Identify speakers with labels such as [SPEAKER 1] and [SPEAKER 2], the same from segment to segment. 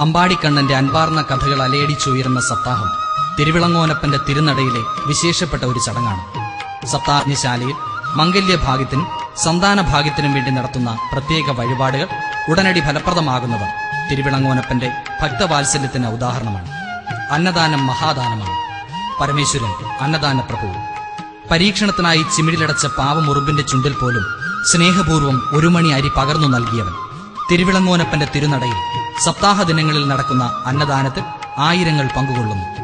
[SPEAKER 1] അമ്പാടിക്കണ്ണന്റെ അൻപാർന്ന കഥകൾ അലയടിച്ചുയരുന്ന സപ്താഹം തിരുവിളങ്ങോനപ്പന്റെ തിരുനടയിലെ വിശേഷപ്പെട്ട ഒരു ചടങ്ങാണ്. സപ്താഹശാലയിൽ മംഗല്യഭാഗ്യത്തിനും സന്താനഭാഗ്യത്തിനും വേണ്ടി നടത്തുന്ന പ്രത്യേക വഴിപാടുകൾ ഉടനടി ഫലപ്രദമാകുന്നത് തിരുവിളങ്ങോനപ്പന്റെ ഭക്തവാത്സല്യത്തിന് ഉദാഹരണമാണ്. അന്നദാനം മഹാദാനമാണ്. പരമേശ്വരൻ അന്നദാന പ്രഭു. പരീക്ഷണത്തിനായി ചിമിഴിലടച്ച പാവമുറുമ്പിന്റെ ചുണ്ടിൽ പോലും സ്നേഹപൂർവ്വം ഒരു മണി അരി പകർന്നു നൽകിയവൻ. തിരുവിളങ്ങോനപ്പന്റെ തിരുനടയിൽ സപ്താഹ ദിനങ്ങളിൽ നടക്കുന്ന അന്നദാനത്തിൽ ആയിരങ്ങൾ പങ്കുകൊള്ളുന്നു.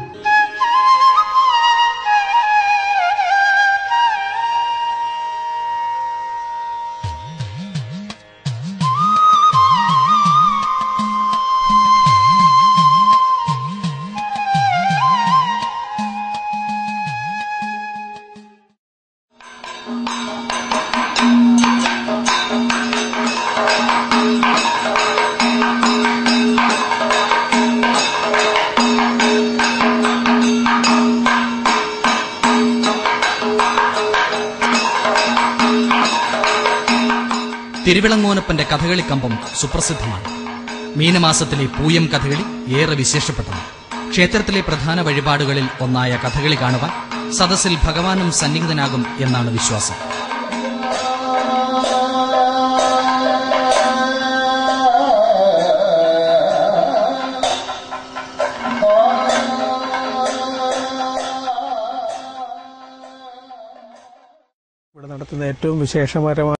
[SPEAKER 1] തിരുവിളങ്ങോനപ്പന്റെ കഥകളിക്കമ്പം സുപ്രസിദ്ധമാണ്. മീനമാസത്തിലെ പൂയം കഥകളി ഏറെ വിശേഷപ്പെട്ടതാണ്. ക്ഷേത്രത്തിലെ പ്രധാന വഴിപാടുകളിൽ ഒന്നായ കഥകളി കാണുവാൻ സദസ്സിൽ ഭഗവാനും സന്നിഹിതനാകും എന്നാണ് വിശ്വാസം.
[SPEAKER 2] ഇവിടെ നടത്തുന്ന ഏറ്റവും വിശേഷകരമായ